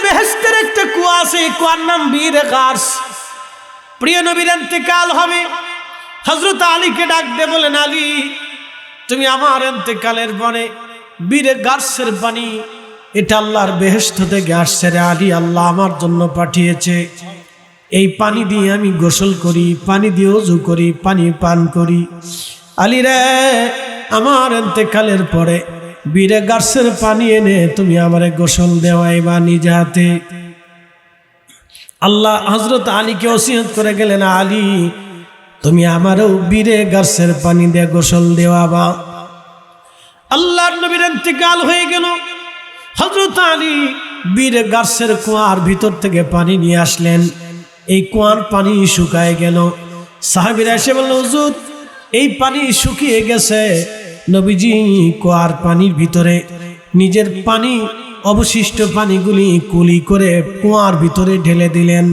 বেহেশতের একটা কুয়া আছে, কুয়ার নাম বীরে গার্স। প্রিয় নবীর ইন্তেকাল হবে, হযরত আলীকে ডাক দিয়ে বলেন, আলী তুমি আমার ইন্তেকালের পরে বীরে গার্সের পানি, এটা আল্লাহর বেহেশত থেকে আসছে রে আলী, আল্লাহ আমার জন্য পাঠিয়েছে। এই পানি দিয়ে আমি গোসল করি, পানি দিয়ে ওযু করি, পানি পান করি। আলী রে, আমার ইন্তেকালের পরে বীরে গার্সের পানি এনে তুমি আমারে গোসল দেওয়াইবা নিজে হাতে। আল্লাহ হযরত আলীকে ওসিয়ত করে গেলেন, আলী তুমি আমারও বীরে গার্সের পানি দিয়ে গোসল দেওয়াবা। আল্লাহর নবীর ইন্তেকাল হয়ে গেল। হযরত আলী বীরে গার্সের কুয়ার ভিতর থেকে পানি নিয়ে আসলেন। এই কুয়ার পানি শুকায় গেল। সাহাবীরা এসে বলল, হুজুর এই পানি শুকিয়ে গেছে। নবীজি কুয়ার পানির ভিতরে নিজের পানি, অবশিষ্ট পানিগুলি কুলি করে কুয়ার ভিতরে ঢেলে দিলেন।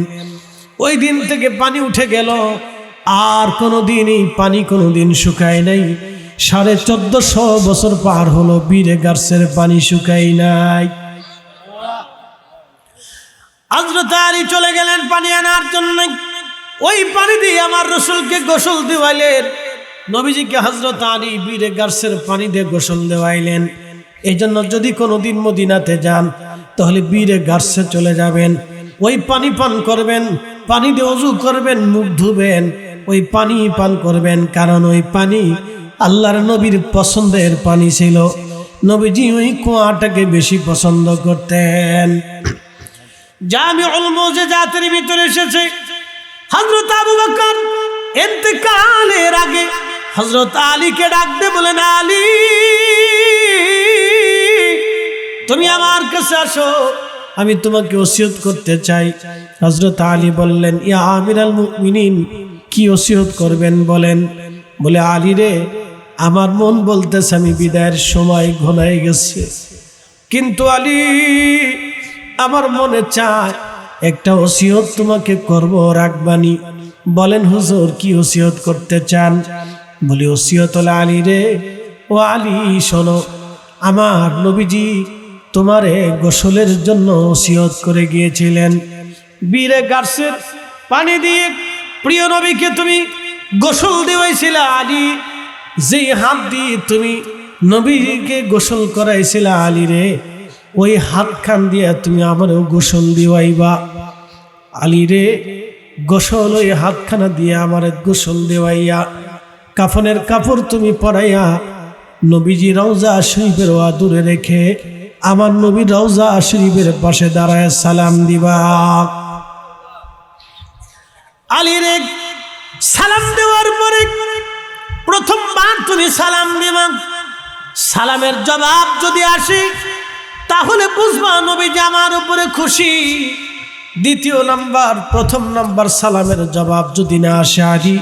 ওই দিন থেকে পানি উঠে গেল। আর কোনোদিন এই পানি কোনোদিন শুকায় নাই। 1450 বছর পার হলো, বীরে গার্সের পানি শুকাই নাই। হযরত আলী চলে গেলেন পানি আনার জন্য। ওই পানি দিয়ে আমার রাসূলকে গোসল দেওয়াইলেন। নবীজিকে হযরত আলী বীরে গার্সের পানি দিয়ে গোসল দেওয়াইলেন। এই জন্য যদি কোনোদিন মদিনাতে যান তাহলে বীরে গার্সে চলে যাবেন, ওই পানি পান করবেন, পানি দিয়ে ওযু করবেন, মুখ ধুবেন, ওই পানি পান করবেন। কারণ ওই পানি আল্লাহর নবীর পছন্দের পানি ছিল। নবীজি ওই কুয়াটাকে বেশি পছন্দ করতেন। জামিউল মুজিজাতের ভিতরে এসেছে, হযরত আবু বকর ইন্তেকালের আগে হযরত আলীকে ডাক দিয়ে বলেন, আলী তুমি আমার কাছে আসো, আমি তোমাকে ওসিয়ত করতে চাই। হযরত আলী বললেন, ইয়া আমিরাল মুমিনিন, কি ওসিয়ত করবেন বলেন। বলে, আলী রে, আমার মন বলতেছে আমি বিদায়ের সময় ঘনায় গেছে, কিন্তু আলী আমার মনে চায় একটা ওসিয়ত তোমাকে করব, রাখবানি। বলেন হুজুর কি ওসিয়ত করতে চান? বলি, ওসিয়ত হলো আলী রে, ও আলী শোনো, আমার নবীজি তোমারে গোসলের জন্য ওসিয়ত করে গিয়েছিলেন। বীরে গার্সের পানি দিয়ে প্রিয় নবীকে তুমি গোসল দেওয়াইছিলে। আলী যেই হাত দিয়ে তুমি নবীকে গোসল করাইছিলে, আলী রে ওই হাত খান দিয়ে তুমি আমারও গোসল দেওয়াইবা। আলী রে, গোসল ওই হাতখানা দিয়ে আমার গোসল দেওয়াইয়া কাফনের কাপড় তুমি পরাইয়া নবীজি রওজা শরীফের দূরে রেখে আমার নবী রওজা শরীফের পাশে দাঁড়ায় সালাম দিবা। আলী রে, সালাম দেওয়ার পরে প্রথমবার তুমি সালাম দিবা। সালামের জবাব যদি আসে তাহলে বুঝবা নবীজি আমার উপরে খুশি। দ্বিতীয় নাম্বার, প্রথম নাম্বার সালামের জবাব যদি না আসে আলী,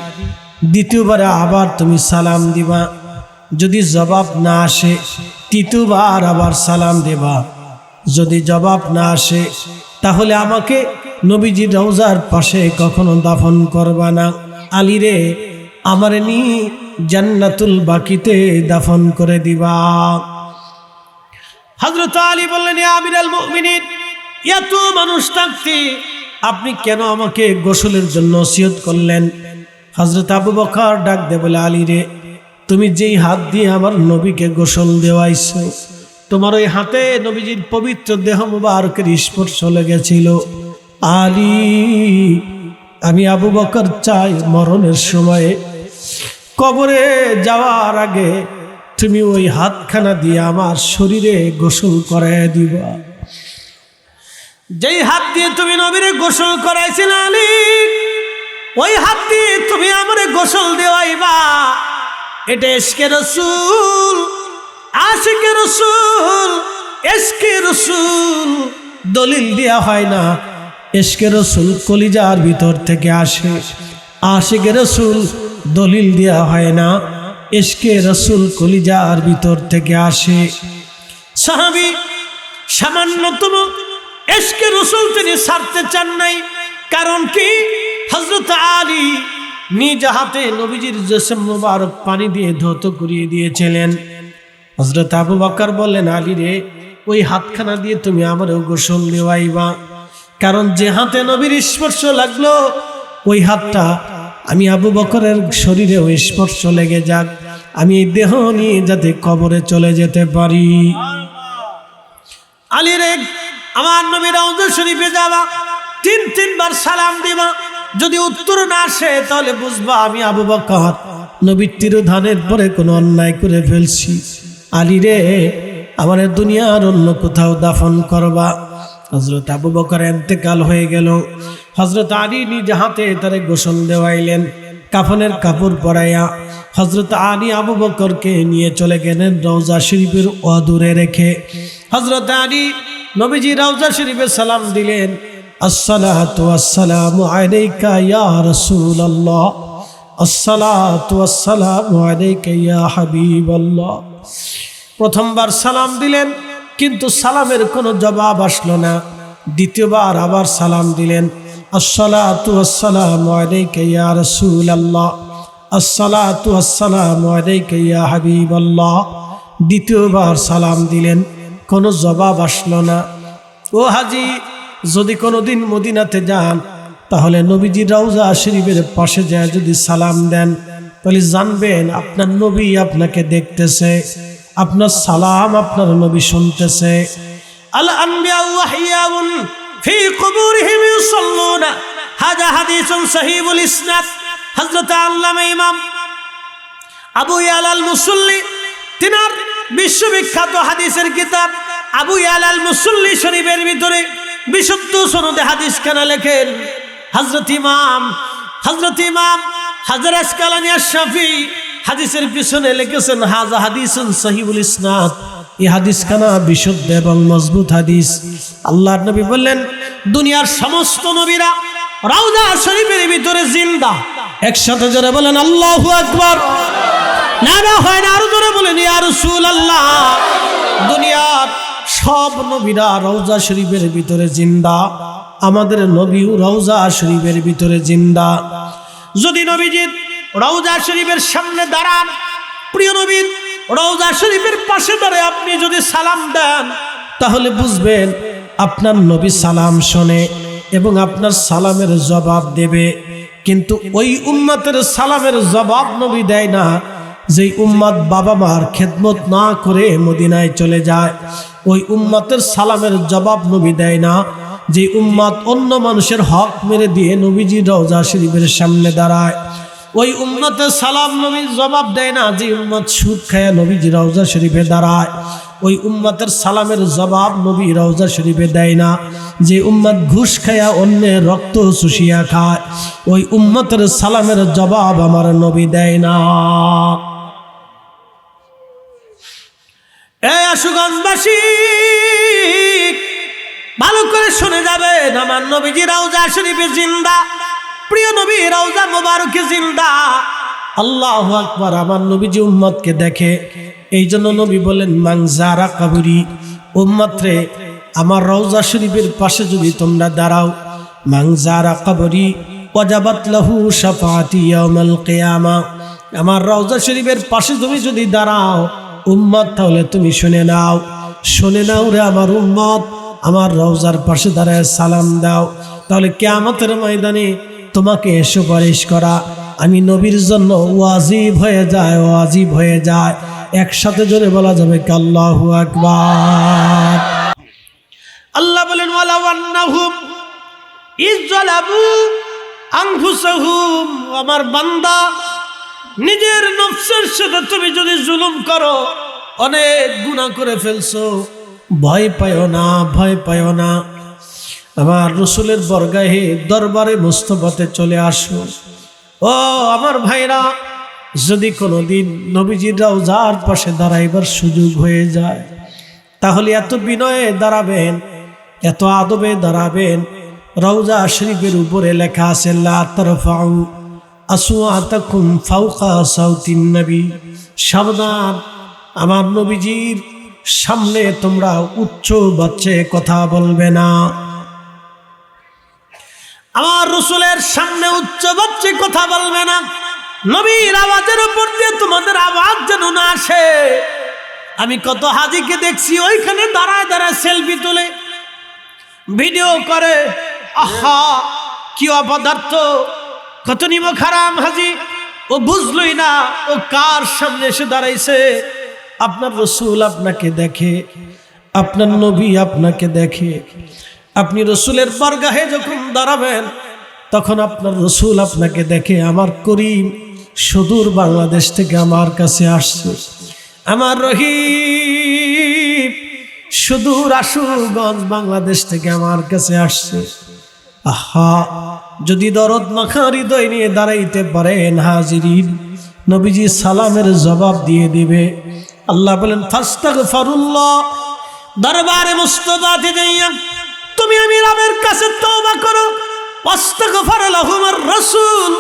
দ্বিতীয়বারে আবার তুমি সালাম দিবা। যদি জবাব না আসে তৃতীয়বার আবার সালাম দেবা। যদি জবাব না আসে তাহলে আমাকে নবীজির রওজার পাশে কখনো দাফন করবা না। আলী রে, আমারে নিয়ে জান্নাতুল বাকিতে দাফন করে দিবা। হযরত আলী বললেন, ইয়া আমিরাল মুমিনিন, এত মানুষ থাকতে আপনি কেন আমাকে গোসলের জন্য ওসিয়ত করলেন? হযরত আবু বকর ডাক দিয়ে বলে, আলী রে, তুমি যেই হাত দিয়ে আমার নবীকে গোসল দেওয়াইছো, তোমার ওই হাতে নবীজির পবিত্র দেহ মুবারকের স্পর্শ লেগেছিল। আলী, আমি আবু বকর চাই মরণের সময়ে কবরে যাওয়ার আগে তুমি ওই হাতখানা দিয়ে আমার শরীরে গোসল করায় দিবা। যেই হাত দিয়ে তুমি নবীরে গোসল করাইছিলে আলী, ওই হাত দিয়ে তুমি আমারে গোসল দেওয়াইবা। এটা ইশকে রাসূল, আশিকে রাসূল, ইশকে রাসূল দলিল দেয়া হয় না। ইশকে রাসূল কলিজার ভিতর থেকে আসে। আশিকে রাসূল দলিল দেয়া হয় না। ইশকে রাসূল কলিজার ভিতর থেকে আসে। সাহাবী সামান্যতম ইশকে রাসূল তিনি ছাড়তে চান নাই। কারণ কি? হযরত আলী নিজ হাতে নবীজির জিসম মুবারক পানি দিয়ে ধৌত করিয়ে দিয়েছিলেন। হযরত আবু বকর বললেন, আলী রে, ওই হাতখানা দিয়ে তুমি আমারও গোসল দেওয়াইবা। কারণ যে হাতে নবীর স্পর্শ লাগলো ওই হাতটা আমি আবু বকরের শরীরেও স্পর্শ লেগে যাক, আমি এই দেহ নিয়ে যাতে কবরে চলে যেতে পারি। আলী রে, আমার নবীর রওজা শরীফে যাবা, তিনবার সালাম দিবা। যদি উত্তর না আসে তাহলে বুঝবা আমি আবু বকর নবীর তিরোধানের পরে কোনো অন্যায় করে ফেলছি। আলী রে, আমার দুনিয়ার অন্য কোথাও দাফন করবা। হযরত আবু বকর ইন্তেকাল হয়ে গেল। হযরত আলী নিজ হাতে তারে গোসল দেওয়াইলেন, কাফনের কাপড় পরাইয়া হযরত আলী আবু বকরকে নিয়ে চলে গেলেন রওজা শরীফের অদূরে রেখে। হযরত আলী নবীজি রওজা শরীফে সালাম দিলেন, আসসালাতু ওয়াসসালামু আলাইকা ইয়া রাসূলুল্লাহ, আসসালাতু ওয়াসসালামু আলাইকা ইয়া হাবিবাল্লাহ। প্রথমবার সালাম দিলেন কিন্তু সালামের কোনো জবাব আসলো না। দ্বিতীয়বার আবার সালাম দিলেন, আসসালাতু ওয়াসসালামু আলাইকা ইয়া রাসূলুল্লাহ, আসসালাতু ওয়াসসালামু আলাইকা ইয়া হাবিবাল্লাহ। দ্বিতীয়বার সালাম দিলেন, কোনো জবাব আসলো না। ও হাজি, যদি কোনোদিন মদিনাতে যান তাহলে নবীজির রওজা শরীফের পাশে যায় যদি সালাম দেন তাহলে জানবেন আপনার নবী আপনাকে দেখতেছে, আপনার সালাম আপনার নবী শুনতেছে। আল আনবিয়া ওয়াহিয়াউন ফি কুবুরিহিম ইউসাল্লুনা, হাযা হাদিসুন সহিহুল ইসনাদ। হযরত আল্লামা ইমাম আবু ইয়ালা আল মুসল্লি তিনার বিশ্ববিখ্যাত হাদিসের কিতাব আবু ইয়ালা আল মুসল্লি শরীফের ভিতরে বিশুদ্ধ সনদে হাদিস খানা লেখেন। হযরত ইমাম হাজার আসকালানী আশ-শাফি হাদিসের পিছনে লিখেছেন হাযা হাদিসুন সহিহুল ইসনাদ। এই হাদিস খানা বিশুদ্ধ এবং মজবুত হাদিস। আল্লাহর নবী বললেন, দুনিয়ার সমস্ত নবীরা রওজা শরীফের ভিতরে জিন্দা। একসাথে জোরে বলেন আল্লাহু আকবার। না হয় না, আরো জোরে বলেন ইয়া রাসূলুল্লাহ। দুনিয়ার সব নবীরা রওজা শরীফের ভিতরে জিন্দা, আমাদের নবীও রওজা শরীফের ভিতরে জিন্দা। যদি নবীজি রওজা শরীফের সামনে দাঁড়ান, প্রিয় নবীর রওজা শরীফের পাশে দাঁড়িয়ে আপনি যদি সালাম দেন তাহলে বুঝবেন আপনার নবী সালাম শোনে এবং আপনার সালামের জবাব দেবে। কিন্তু ওই উম্মতের সালামের জবাব নবী দেয় না যেই উম্মত বাবা মার খেদমত না করে মদিনায় চলে যায়। ওই উম্মতের সালামের জবাব নবী দেয় না যে উম্মত অন্য মানুষের হক মেরে দিয়ে নবীজির রওজা শরীফের সামনে দাঁড়ায়। ওই উম্মতের সালাম নবী জবাব দেয় না যে উম্মত সুদ খায়া নবীজির রওজা শরীফে দাঁড়ায়। ওই উম্মতের সালামের জবাব নবী রওজা শরীফে দেয় না যে উম্মত ঘুষ খায়া অন্যের রক্ত চুষিয়া খায়। ওই উম্মতের সালামের জবাব আমার নবী দেয় না। এই আশুগঞ্জবাসী ভালো করে শুনে যাবেন, আমার নবীজি রওজা শরীফে জিন্দা, প্রিয় নবী রওজা মোবারকে জিন্দা। আল্লাহু আকবার। আমার নবীজি উম্মতকে দেখে, এই জন্য নবী বলেন মান যারা কবরি, উম্মত রে আমার রওজা শরীফের পাশে যদি তোমরা দাঁড়াও, মান যারা কবরি ওয়াজাবাত লাহু শাফাআতি ইয়াউমাল কিয়ামা, আমার রওজা শরীফের পাশে তুমি যদি দাঁড়াও উম্মত, তাহলে তুমি শুনে নাও রে আমার উম্মত, আমার রওজার পাশে দাঁড়ায় সালাম দাও, তাহলে কিয়ামতের ময়দানে তোমাকে সুপারিশ করা আমি নবীর জন্য ওয়াজিব হয়ে যায়। একসাথে জোরে বলা যাবে আল্লাহু আকবার। আল্লাহ বলেন ওয়ালাউ আন্নাহুম ইযলাবু আনফুসাহুম, আমার বান্দা নিজের নফসের সাথে তুমি যদি জুলুম করো, অনেক গুনাহ করে ফেলছো, ভয় পায় না, আমার রসুলের বরগাহে দরবারে মুস্তাফাতে চলে আসো। ও আমার ভাইরা, যদি কোনোদিন নবীজির রওজার পাশে দাঁড়াইবার সুযোগ হয়ে যায় তাহলে এত বিনয়ে দাঁড়াবেন, এত আদবে দাঁড়াবেন। রওজা শরীফের উপরে লেখা আছে লা তারফাউ আসওয়াতাকুম ফাওকা সাউতিন নবী, সাবধান আমার নবীজির সামনে তোমরা উচ্চ বাচ্চে কথা বলবে না। আমার রসুলের সামনে উচ্চ বাচ্চে কথা বলবে না। নবীর আওয়াজের উপর দিয়ে তোমাদের আওয়াজ যেন না আসে। আমি কত হাজিকে দেখছি ওইখানে দাঁড়ায় দাঁড়ায় সেলফি তোলে, ভিডিও করে। আহা কি অপদার্থ, কত নিমক হারাম হাজি। ও বুঝলই না ও কার সামনে এসে দাঁড়াইছে। আপনার রসুল আপনাকে দেখে, আপনার নবী আপনাকে দেখে। আপনি রসুলের বরগাহে যখন দাঁড়াবেন তখন আপনার রসুল আপনাকে দেখে। আমার করিম সুদূর বাংলাদেশ থেকে আমার কাছে আসছে, আমার রহিম সুদূর আশুগঞ্জ বাংলাদেশ থেকে আমার কাছে আসছে। আহা যদি দরদ মাখা হৃদয় নিয়ে দাঁড়াইতে পারেন হাজিরিন, নবীজি সালামের জবাব দিয়ে দিবে। আল্লাহ বলেন ফাস্তাগফিরুল্লাহ, দরবারে মুস্তাফাতে যাইয়া তুমি আমি রবের কাছে তওবা করো। ওয়াস্তাগফার লাহুমুর রাসূল,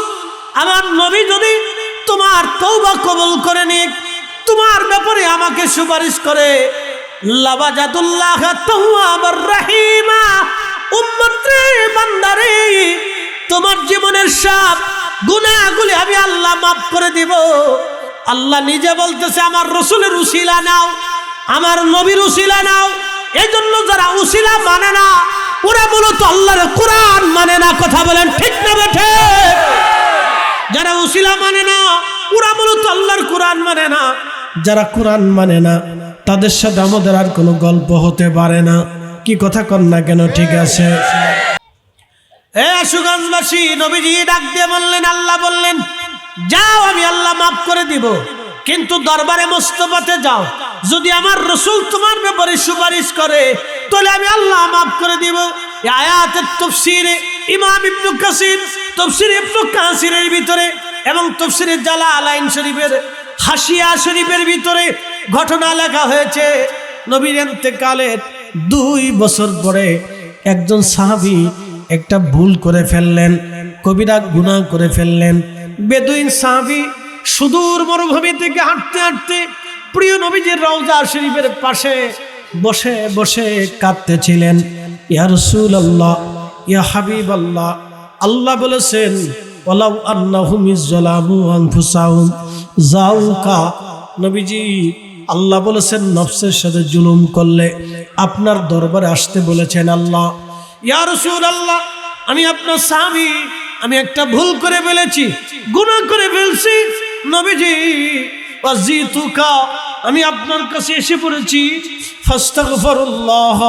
আমার নবী যদি তোমার তওবা কবুল করে নিক, তোমার ব্যাপারে আমাকে সুপারিশ করে, লাবাজাতুল্লাহ তাওয়াবার রহিমা। উম্মত রে, বান্দারে, তোমার জীবনের সব গুনাহগুলি আমি আল্লাহ মাফ করে দিব। আল্লাহ নিজে বলতেছে আমার রসুলের উসিলা নাও, আমার নবীর উসিলা নাও। এই জন্য যারা উসিলা মানে না ওরা মূলত আল্লাহর কোরআন মানে না। কথা বলেন ঠিক না বেঠে? যারা উসিলা মানে না ওরা মূলত আল্লাহর কোরআন মানে না। যারা কোরআন মানে না তাদের সাথে আমাদের আর কোনো গল্প হতে পারে না। কি কথা কন না কেন? ঠিক আছে। আশুগঞ্জবাসী, নবীজি ডাক দিয়ে বললেন, আল্লাহ বললেন যাও আমি আল্লাহ মাফ করে দিব, কিন্তু দরবারে মুস্তাফাতে যাও। যদি আমার রসুল তোমার ব্যাপারে সুপারিশ করে তাহলে আমি আল্লাহ মাফ করে দিব। এই আয়াতের তাফসীরে ইমাম ইবনে কাসির, তাফসীর ইবনে কাসিরের ভিতরে এবং তাফসীরে জালালাইন শরীফের হাসিয়া শরীফের ভিতরে ঘটনা লেখা হয়েছে। নবীর ইন্তেকালের 2 বছর পরে একজন সাহাবী একটা ভুল করে ফেললেন, কবিরা গুনাহ করে ফেললেন। বেদুইন সাহাবী সুদূর মরুভূমি থেকে হাঁটতে হাঁটতে প্রিয় নবীজির রওজা শরীফের পাশে বসে বসে কাঁদতেছিলেন। ইয়া রাসূলুল্লাহ, ইয়া হাবিবাল্লাহ, আল্লাহ বলেছেন ওয়ালাউ আন্নাহুম ইযলামু আনফুসাহুম যাউকা। নবীজি আল্লাহ বলেছেন নফসের সাথে জুলুম করলে আপনার দরবারে আসতে বলেছেন আল্লাহ। ইয়া রাসূলুল্লাহ, আমি আপনার সাহাবী, আমি একটা ভুল করে ফেলেছি, গুনাহ করে ফেলছি। নবীজি ওয়াজিতুকা, আমি আপনার কাছে এসে পড়েছি। ফাস্তাগফিরুল্লাহ,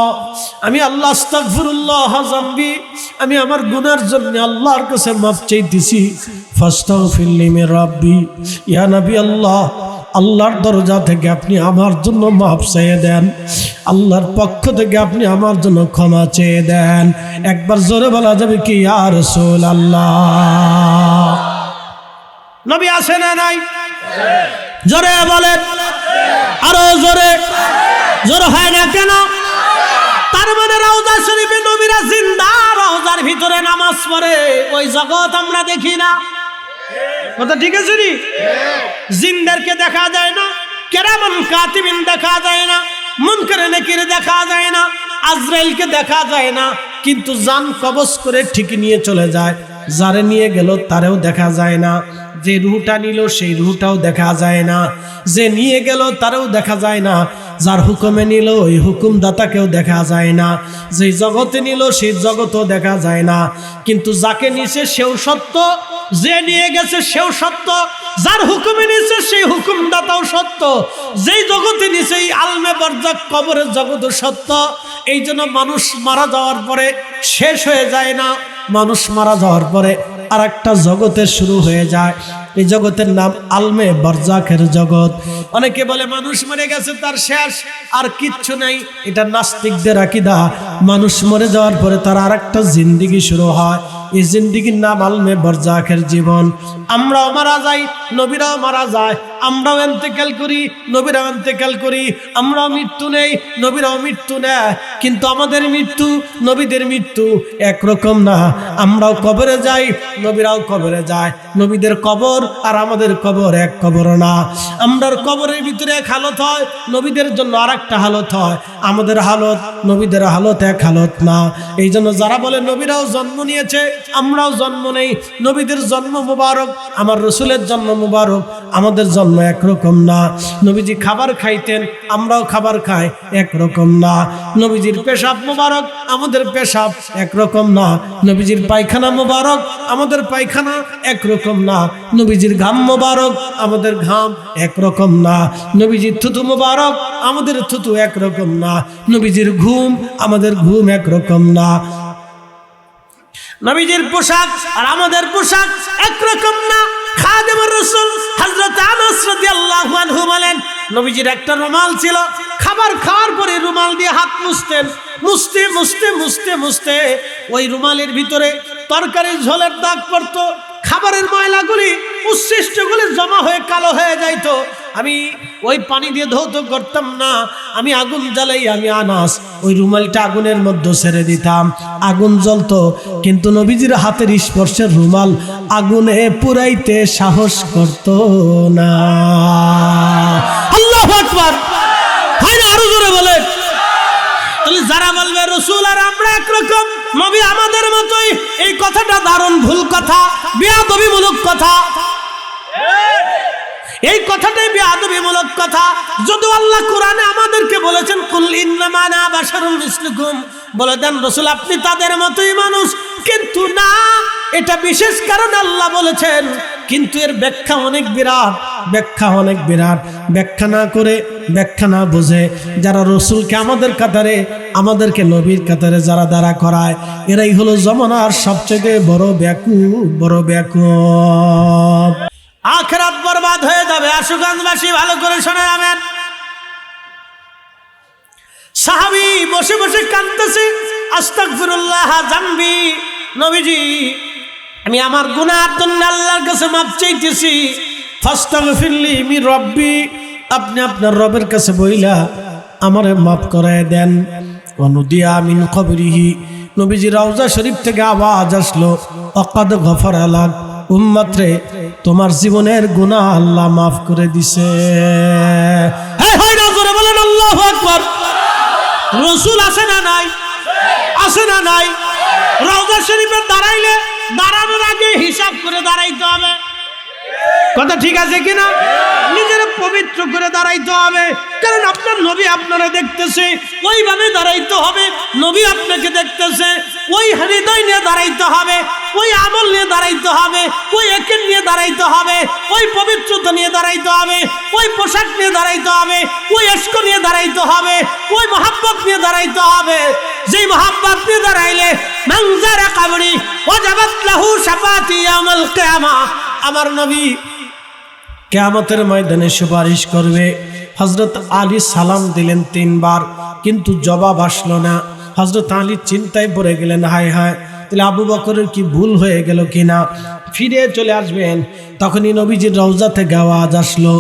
আমি আল্লাহ আস্তাগফিরুল্লাহ যামবি, আমি আমার গুনার জন্য আল্লাহর কাছে মাফ চাইতেছি। ফাস্তাগফির লি মির রাব্বি, ইয়া নবী আল্লাহ, আল্লাহর দরজা থেকে আপনি আমার জন্য মাফ চেয়ে দেন, আল্লাহর পক্ষ থেকে আপনি আমার জন্য ক্ষমা চেয়ে দেন। একবার জোরে বলা যাবে কি ইয়া রাসূলুল্লাহ? নবী আসে না নাই? জোরে বলেন, আরো জোরে। জোরে হয় না কেন? তার মানে রওজা শরীফে নবীরা জিন্দা, রওজার ভিতরে নামাজ পড়ে, ওই জগৎ আমরা দেখি না। কথা ঠিক আছে নি? জিনদেরকে দেখা যায় না, কেরামান কাতিবিন দেখা যায় না, মুনকার নাকির দেখা যায় না, আজরাইলকে দেখা যায় না, কিন্তু জান কবজ করে ঠিক নিয়ে চলে যায়। যারে নিয়ে গেল তারেও দেখা যায় না, যে রুহটা নিল সেই রুহটাও দেখা যায় না, যে নিয়ে গেল তারেও দেখা যায় না, যার হুকুমে নিল ওই হুকুমদাতাকেও দেখা যায় না, যে জগতে নিল সেই জগতও দেখা যায় না। কিন্তু যাকে নিছে সেও সত্য, যে নিয়ে গেছে সেও সত্য, যার হুকুমে নিছে সেই হুকুমদাতাও সত্য, যেই জগতে নিছে এই আলমে বারজাক কবরের জগৎও সত্য। এই জন্য মানুষ মারা যাওয়ার পরে শেষ হয়ে যায় না, মানুষ মারা যাওয়ার পরে আর একটা জগতের শুরু হয়ে যায়। এই জগতের নাম আলমে বারজাকের জগৎ। অনেকে বলে মানুষ মরে গেছে তার শেষ, আর কিচ্ছু নাই। এটা নাস্তিকদের আকীদা। মানুষ মরে যাওয়ার পরে তার আর একটা জিন্দেগি শুরু হয়। এই জিন্দেগির নাম আলমে বারজাকের জীবন। আমরাও মারা যাই, নবীরাও মারা যায়, আমরাও ইন্তেকাল করি, নবীরাও ইন্তেকাল করি, আমরাও মৃত্যু নেই, নবীরাও মৃত্যু নেয়, কিন্তু আমাদের মৃত্যু নবীদের মৃত্যু একরকম না। আমরাও কবরে যাই, নবীরাও কবরে যায়। নবীদের কবর আর আমাদের কবর এক কবর না। আমরার কবরের ভিতরে এক হালত হয়, নবীদের জন্য আর একটা হালত হয়। আমাদের হালত নবীদের হালত এক হালত না। এই জন্য যারা বলে নবীরাও জন্ম নিয়েছে, আমরাও জন্ম নেই, নবীদের জন্ম মুবারক, আমার রসুলের জন্ম মুবারক, আমাদের জন্ম একরকম না। নবীজি খাবার খাইতেন, আমরাও খাবার খাই, একরকম না। নবীজির পেশাব মোবারক, আমাদের পেশাব একরকম না। নবীজির পায়খানা মোবারক, আমাদের পায়খানা একরকম না। নবীজির ঘাম মোবারক, আমাদের ঘাম একরকম না। নবীজির থুতু মোবারক, আমাদের থুতু একরকম না। নবীজির ঘুম, আমাদের ঘুম একরকম না। নবীজির পোশাক আর আমাদের পোশাক একরকম না। খাদেমুর রাসূল হযরত আনাস রাদিয়াল্লাহু আনহু বলেন, নবীজির একটা রুমাল ছিল, খাবার খাওয়ার পরে রুমাল দিয়ে হাত মুছতেন। মুছতে মুছতে মুছতে মুছতে ওই রুমালের ভিতরে তরকারির ঝোলের দাগ পড়তো, খাবারের ময়লাগুলি উচ্ছিষ্টগুলি জমা হয়ে কালো হয়ে যাইতো। আমি ওই পানি দিয়ে ধৌত করতাম না, আমি আগুন জ্বালাই, আমি আনাস ওই রুমালটা আগুনের মধ্যে ছেড়ে দিতাম, আগুন জ্বলতো। কিন্তু নবীজির হাতের স্পর্শের রুমাল আগুনে পুরাইতে সাহস করত না। আল্লাহু আকবার, হয় না? আরো জোরে বলে। তাহলে যারা বলবে রাসূল আর আমরা একরকম, নবী আমাদের মতোই, এই কথাটা দারুণ ভুল কথা, বেয়াদবিমূলক কথা। এই কথাটাই বেয়াদবিমূলক কথা। যদি আল্লাহ কোরআনে আমাদেরকে বলেছেন কুল ইন্নামা আনা বাশারুন মিসলুকুম, বলে দেন রাসূল আপনি তাদের মতোই মানুষ, কিন্তু না, এটা বিশেষ কারণে আল্লাহ বলেছেন। কিন্তু এর ব্যাখ্যা অনেক বিরাট, ব্যাখ্যা অনেক বিরাট। ব্যাখ্যা না করে, ব্যাখ্যা না বুঝে যারা রাসূলকে আমাদের কাতারে, আমাদেরকে নবীর কাতারে যারা দাঁড়া করায়, এরাই হলো জমানার সবচেয়ে বড় বেকুব, বড় বেকুব। আখিরাত বরবাদ হয়ে যাবে। আশুগঞ্জবাসী ভালো করে শুনে যাবেন। সাহাবী বসে বসে কাঁদতেছে, আস্তাগফিরুল্লাহ জানবি, নবীজি আমি আমার গুনার জন্য আল্লাহর কাছে মাপ চাইতেছি, ফাস্তাগফিরলি মির রব্বি, আপনি আপনার রবের কাছে বইলা আমারে মাফ করায় দেন। অনুদিয়া মিন কবরিহি, নবীজি রওজা শরীফ থেকে আওয়াজ আসলো, আকাদ গফারা লাক, উম্মত রে তোমার জীবনের গুনাহ আল্লাহ মাফ করে দিছে। হ্যাঁ হয় না? জোরে বলেন আল্লাহু আকবার। রাসূল আছে না নাই? আছে না নাই? রওজা শরীফে দাঁড়াইলে দাঁড়ানোর আগে হিসাব করে দাঁড়াইতে হবে। কথা ঠিক আছে কিনা? নিজের পবিত্র করে দাঁড়াইতে হবে, কারণ আপনার নবী আপনারা দেখতেছে, ওইভাবে দাঁড়াইতে হবে। নবী আপনাকে দেখতেছে, ওই হৃদয় নিয়ে দাঁড়াইতে হবে, ওই আমল নিয়ে দাঁড়াইতে হবে, ওই একের নিয়ে দাঁড়াইতে হবে, ওই পবিত্রতা নিয়ে দাঁড়াইতে হবে, ওই পোশাক নিয়ে দাঁড়াইতে হবে, ওই ইশক নিয়ে দাঁড়াইতে হবে, ওই মহব্বত নিয়ে দাঁড়াইতে হবে। যেই মহব্বত নিয়ে দাঁড়াইলে মানজারা কবরি ওয়াজাবাত লাহু শাফাতি ইয়াউমাল কিয়ামা, আমার নবী কিয়ামতের ময়দানে সুপারিশ করবে। হযরত আলী সালাম দিলেন 3 বার, কিন্তু জবাব আসলো না। হযরত আলী চিন্তায় পড়ে গেলেন, হায় হায়, তাহলে আবু বকরের কি ভুল হয়ে গেল কিনা। ফিরে চলে আসবেন, তখনই নবীজির রওজা থেকে আওয়াজ আসলো,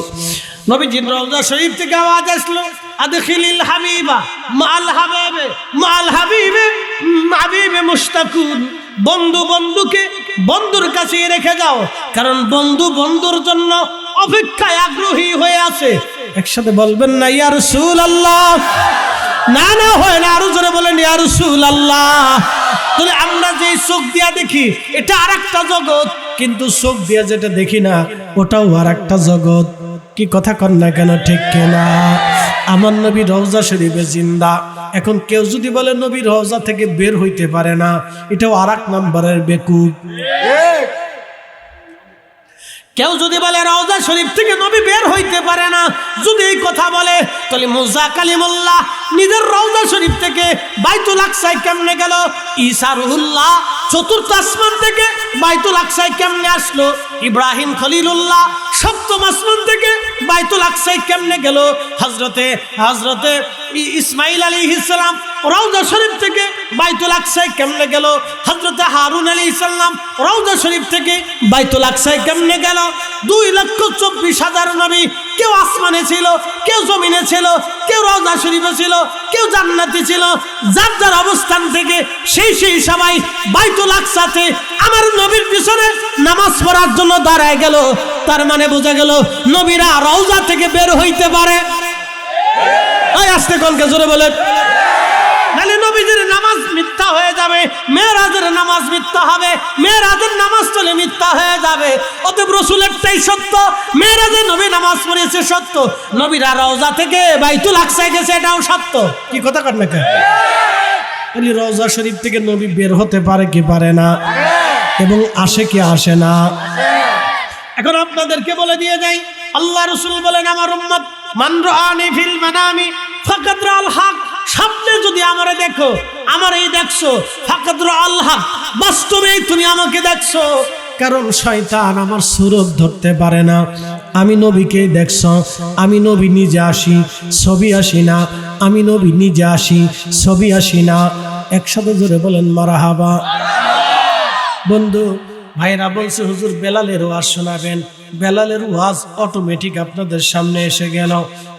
নবীজির রওজা শরীফ থেকে আওয়াজ আসলো, আদখিলিল হাবিবা মাল হাবিবে মাল হাবিবে হাবিবে মুশতাকুন, বন্ধু বন্ধুকে বন্ধুর কাছে রেখে যাও, কারণ বন্ধু বন্ধুর জন্য অপেক্ষায় আগ্রহী হয়ে আছে। একসাথে বলবেন না ইয়া রাসূলুল্লাহ? না না হয় না, আরো জোরে বলেন ইয়া রাসূলুল্লাহ। তাহলে আমরা যে চোখ দিয়া দেখি এটা আরেকটা জগৎ, কিন্তু চোখ দিয়া যেটা দেখি না ওটাও আরেকটা জগৎ। কি কথা কন না কেন, ঠিক কিনা? আমার নবী রওজা শরীফে জিন্দা। এখন কেউ যদি বলে নবী রওজা থেকে বের হইতে পারে না, এটাও আরেক নম্বরের বেকুব। কেউ যদি বলে রওজা শরীফ থেকে নবী বের হইতে পারে না, যদি এই কথা বলে, তাহলে মুসা কালিমুল্লাহ নিজের রওজা শরীফ থেকে বাইতুল আকসায় কেমনে গেল? ঈসা রুহুল্লাহ চতুর্থ আসমান থেকে বাইতুল আকসায় কেমনে আসলো? ইব্রাহিম খলিলুল্লাহ সপ্তম আসমান থেকে বাইতুল আকসায় কেমনে গেল? হযরতে ইসমাইল আলাইহিস সালাম রওজা শরীফ থেকে বাইতুল আকসায় কেমনে গেল? হযরতে হারুন আলাইহিস সালাম রওজা শরীফ থেকে বাইতুল আকসায় কেমনে গেল? 2,24,000 নবী, কেউ আসমানে ছিল, কেউ জমিনে ছিল, কেউ রওজা শরীফে ছিল, কেউ জান্নাতে ছিল। যার যার অবস্থান থেকে সেই সবাই বাইতুল আকসাতে আমার নবীর পিছনে নামাজ পড়ার জন্য দাঁড়ায় গেল। তার মানে বোঝা গেল নবীরা রওজা থেকে বের হইতে পারে। আস্তে কনকে জোরে বলেন, নাহলে নবীজির নামাজ মিথ্যা হয়ে যাবে। মেরাজের নামাজ মিথ্যা হবে, মেরাজের নামাজ চলে মিথ্যা হয়ে যাবে। অতএব রাসূলেরটাই সত্য, মেরাজে নবী নামাজ পড়েছে সত্য, নবীরা রওজা থেকে বাইতুল আকসায় গেছে এটাও সত্য। কি কথা কর না কেন? রওজা শরীফ থেকে নবী বের হতে পারে কি পারে না, এবং আসে কি আসে না। এখন আপনাদেরকে বলে দিয়ে যাই, আল্লাহ রাসূল বলেন আমার উম্মত মান রাআনি ফিল মানামি ফাকাদ রাআল হক, স্বপ্নে যদি আমারে দেখো, আমারই দেখছো, ফাকাদ রাআল হক, বাস্তবেই তুমি আমাকে দেখছো। কারণ শয়তান আমার সুরত ধরতে পারে না। আমি নবীকেই দেখছো, আমি নবী নিজে আসি ছবি আসি না, আমি নবী নিজে আসি ছবি আসি না। একসাথে জোরে বলেন মারহাবা। বন্ধু ভাইরা বলছে হুজুর বেলালের ওয়াজ শোনাবেন। বেলালের ওয়াজ অটোমেটিক আপনাদের সামনে এসে গেল।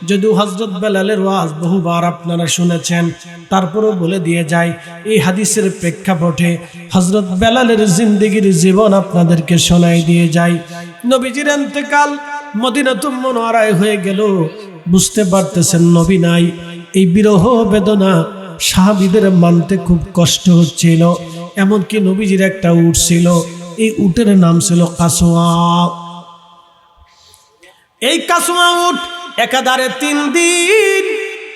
যদিও হযরত বেলালের ওয়াজ বহুবার আপনারা শুনেছেন, তারপরেও বলে দিয়ে যাই এই হাদিসের প্রেক্ষাপটে হযরত বেলালের জিন্দেগির জীবন আপনাদেরকে শোনাই দিয়ে যাই। নবীজির ইন্তেকাল মদিনাতুল মুনাওয়ারায় হয়ে গেল, বুঝতে পারতেছেন নবী নাই। এই বিরহ বেদনা সাহাবীদের মানতে খুব কষ্ট হচ্ছিল। এমনকি নবীজির একটা উট ছিল, এই উটের নাম ছিল কাসওয়া। এই কাসওয়া উট একাধারে 3 দিন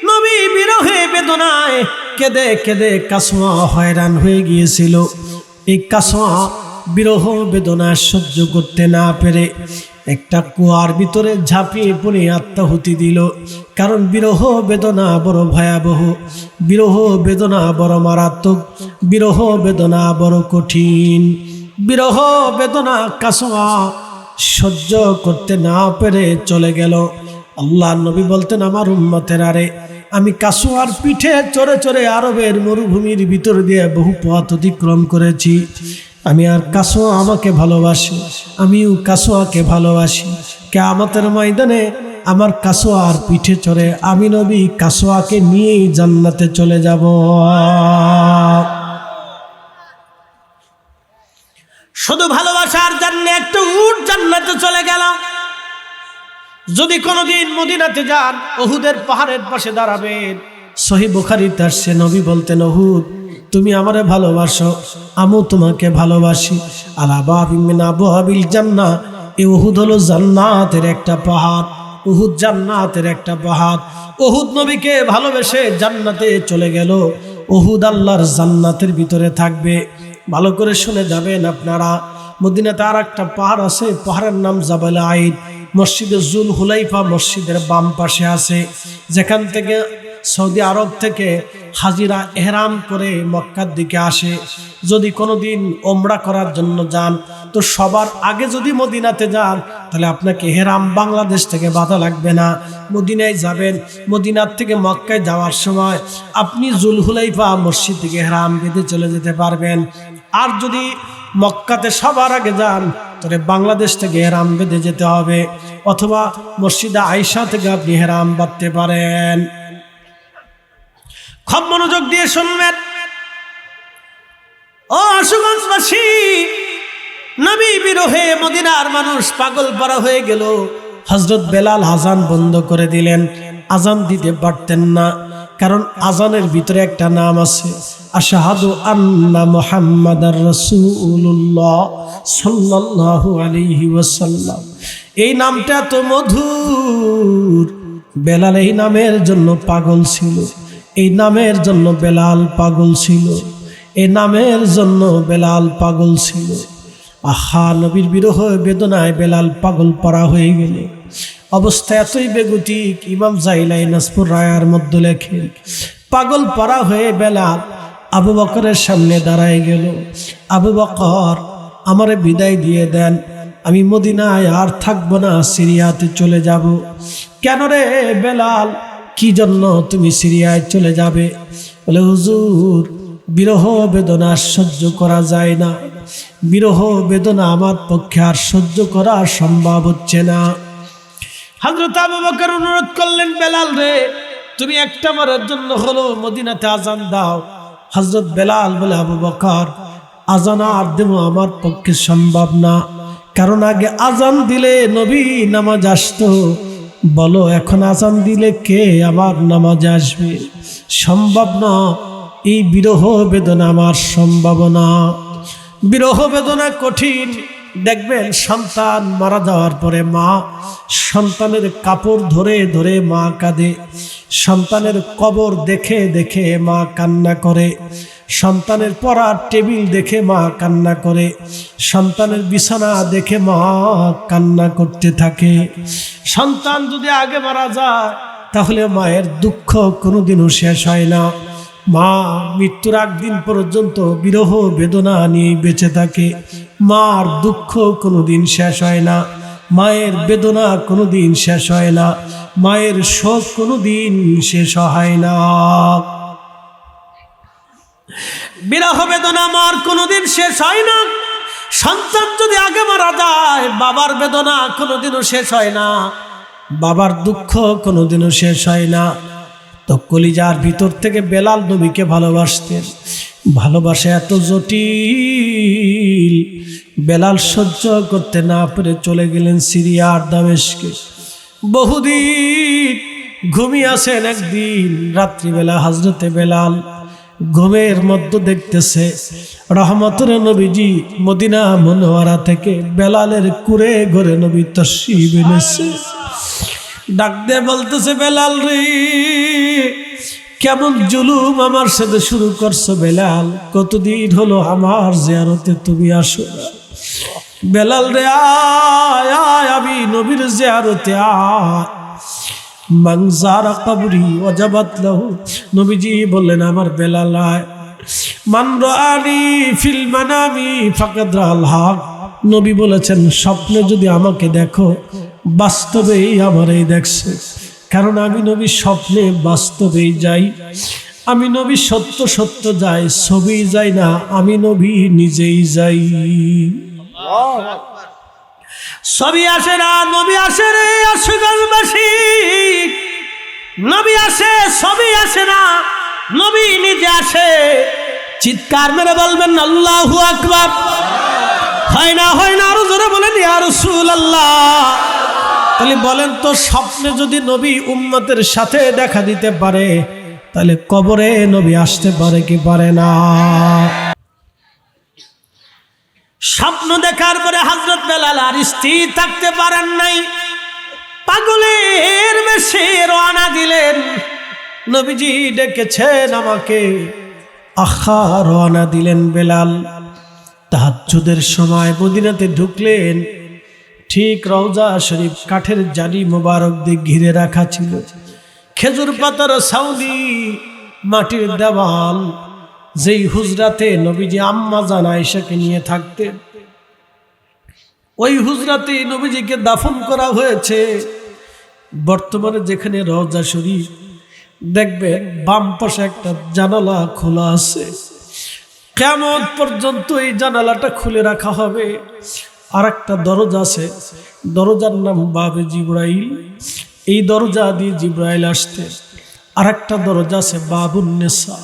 নবী বিরহে বেদনায় কেঁদে কেঁদে কাসওয়া হয়রান হয়ে গিয়েছিল। এই কাসওয়া বিরহ বেদনা সহ্য করতে না পেরে একটা কুয়ার ভিতরে ঝাঁপিয়ে পড়ে আত্মাহুতি দিল। কারণ বিরহ বেদনা বড় ভয়াবহ, বিরহ বেদনা বড় মারাত্মক, বিরহ বেদনা বড় কঠিন। বিরহ বেদনা কাসওয়া সহ্য করতে না পেরে চলে গেল। আল্লাহ নবী বলতেন আমার উম্মতের আরে আমি কাসওয়ার পিঠে চড়ে চড়ে আরবের মরুভূমির ভিতর দিয়ে বহু পথ অতিক্রম করেছি। আমি আর কাসওয়া আমাকে ভালোবাসি, আমিও কাসওয়াকে ভালোবাসি। কিয়ামতের ময়দানে আমার কাসওয়ার পিঠে চড়ে আমি নবী কাসওয়াকে নিয়েই জান্নাতে চলে যাব। শুধু ভালোবাসার জন্য একটা উট জান্নাতে চলে গেল। যদি কোনোদিন মদিনাতে যান, উহুদের পাহাড়ের পাশে দাঁড়াবেন। সহিহ বুখারীতে আসছে নবী বলতেন উহুদ তুমি আমারে ভালোবাসো, আমিও তোমাকে ভালোবাসি। আলা বাবিন মিন আবওয়াবিল জান্নাহ, এই উহুদ হলো জান্নাতের একটা পাহাড়। উহুদ জান্নাতের একটা পাহাড়। উহুদ নবীকে ভালোবেসে জান্নাতে চলে গেল। উহুদ আল্লাহর জান্নাতের ভিতরে থাকবে। ভালো করে শুনে যাবেন আপনারা। মদিনাতে আর একটা পাহাড় আছে, পাহাড়ের নাম জাবাল আইদ। মসজিদে জুল হুলাইফা মসজিদের বাম পাশে আছে, যেখান থেকে সৌদি আরব থেকে হাজিরা এহরাম করে মক্কার দিকে আসে। যদি কোনোদিন ওমরা করার জন্য যান, তো সবার আগে যদি মদিনাতে যান তাহলে আপনাকে এহরাম বাংলাদেশ থেকে বাধা লাগবে না, মদিনায় যাবেন। মদিনার থেকে মক্কায় যাওয়ার সময় আপনি জুলহুলাইফা মসজিদ থেকে এহরাম বেঁধে চলে যেতে পারবেন। আর যদি মক্কাতে সবার আগে যান তাহলে বাংলাদেশ থেকে এহরাম বেঁধে যেতে হবে, অথবা মসজিদে আয়েশা থেকে আপনি এহরাম বাঁধতে পারেন। খুব মনোযোগ দিয়ে শুনবেন ও আশুগঞ্জবাসী। নবী বিরহে মদিনার মানুষ পাগল পারা হয়ে গেল। হযরত বেলাল আজান বন্ধ করে দিলেন, আজান দিতে পারতেন না। কারণ আজানের ভিতরে একটা নাম আছে, আশহাদু আন্না মুহাম্মাদার রাসূলুল্লাহ সাল্লাল্লাহু আলাইহি ওয়াসাল্লাম। এই নামটা তো মধুর। বেলাল এই নামের জন্য পাগল ছিল, এই নামের জন্য বেলাল পাগল ছিল, এই নামের জন্য বেলাল পাগল ছিল। আহা নবীর বিরহ বেদনায় বেলাল পাগল পারা হয়ে গেল। অবস্থা এতই বেগতিক, ইমাম জাইলাই নাসপুর রায়ার মধ্যে লেখেন পাগল পারা হয়ে বেলাল আবু বকরের সামনে দাঁড়ায় গেল। আবু বকর আমারে বিদায় দিয়ে দেন, আমি মদিনায় আর থাকবো না, সিরিয়াতে চলে যাব। কেন রে বেলাল, কি জন্য তুমি সিরিয়ায় চলে যাবে? বলে হুজুর বিরহ বেদনা সহ্য করা যায় না, বিরহ বেদনা আমার পক্ষে আর সহ্য করা সম্ভব হচ্ছে না। হযরত আবু বকর অনুরোধ করলেন বেলাল রে তুমি একটা বারের জন্য হলো মদিনাতে আজান দাও। হযরত বেলাল বলে আবু বকর আজান আর দেব আমার পক্ষে সম্ভব না, কারণ আগে আজান দিলে নবী নামাজ আসতো, বলো এখন আজান দিলে কে আমার নামাজ আসবে? সম্ভব না। এই বিরহ বেদনা আমার সম্ভাবনা। বিরহ বেদনা কঠিন। দেখবেন সন্তান মারা যাওয়ার পরে মা সন্তানের কাপড় ধরে ধরে মা কাঁদে, সন্তানের কবর দেখে দেখে মা কান্না করে, সন্তানের পড়ার টেবিল দেখে মা কান্না করে, সন্তানের বিছানা দেখে মা কান্না করতে থাকে। সন্তান যদি আগে মারা যায় তাহলে মায়ের দুঃখ কোনোদিনও শেষ হয় না। মা মৃত্যুর আগ দিন পর্যন্ত বিরহ বেদনা নিয়ে বেঁচে থাকে। মার দুঃখ কোনোদিন শেষ হয় না, মায়ের বেদনা কোনোদিন শেষ হয় না, মায়ের শোক কোনোদিন শেষ হয় না। বিরহ বেদনা মার কোনোদিন শেষ হয় না। সন্তান যদি আগে মারা যায় বাবার বেদনা কোনোদিনও শেষ হয় না, বাবার দুঃখ কোনোদিনও শেষ হয় না। তো কলিজার ভিতর থেকে বেলাল নবীকে ভালোবাসতেন। ভালোবাসা এত জটিল, বেলাল সহ্য করতে না পেরে চলে গেলেন সিরিয়ার দামেস্কে। বহুদিন ঘুমিয়ে আসেন। একদিন রাত্রিবেলা হযরতে বেলাল ঘুমের মধ্যে দেখতেছে রহমতের নবীজি মদিনা মুনওয়ারা থেকে বেলালের কুরে ঘরে নবী তশরিফ এনেছে। ডাক দিয়ে বলতেছে, বেলাল রে, কেমন জুলুম আমার সাথে শুরু করছো বেলাল? কতদিন হলো আমার জিয়ারতে তুমি আসো না। বেলাল রে, আয় আয়, আমি নবীর জিয়ারতে আয়। মান যারা কবরি ওয়াজাবাত লাহু, নবীজি বললেন আমার বেলাল আয়। মান রাআনি ফিল মানামি ফাকাদ রাআল হক, নবী বলেছেন স্বপ্নে যদি আমাকে দেখো বাস্তবেই আমারই দেখছে। কারণ আমি নবী স্বপ্নে বাস্তবেই যাই, আমি নবী সত্য সত্য যাই, ছবি যাই না, আমি নবী নিজেই যাই। ছবি আসে না, নবী আসে রে আশুগঞ্জবাসী। নবী আসে, ছবি আসে না, নবী নিজে আসে। চিৎকার মেরে বলবেন আল্লাহু আকবার। হয় না হয় না, আরো জোরে বলেন ইয়া রাসূলুল্লাহ। তাহলে বলেন তো, স্বপ্নে যদি নবী উম্মতের সাথে দেখা দিতে পারে তাহলে কবরে নবী আসতে পারে কি পারে না? স্বপ্ন দেখার পরে হযরত বেলাল আর স্থির থাকতে পারেন নাই, পাগলের বেশে রওনা দিলেন। নবীজি ডেকেছেন আমাকে, আখা রওনা দিলেন বেলাল। তাহাজ্জুদের সময় মদিনাতে ঢুকলেন। ঠিক রওজা শরীফ কাঠের জালি মোবারক দিয়ে ঘিরে রাখা ছিল, খেজুর পাতার ছাউনি, মাটির দেওয়াল। যেই হুজরাতে নবীজি আম্মা জান আয়েশাকে নিয়ে থাকতেন, ওই হুজরাতে নবীজিকে দাফন করা হয়েছে। বর্তমানে যেখানে রওজা শরীফ, দেখবেন বাম পাশে একটা জানালা খোলা আছে। কিয়ামত পর্যন্ত এই জানালাটা খুলে রাখা হবে। আর একটা দরজা আছে, দরজার নাম বাবে জিব্রাইল। এই দরজা দিয়ে জিব্রাইল আসতে। আর একটা দরজা আছে বাবুন নেসা,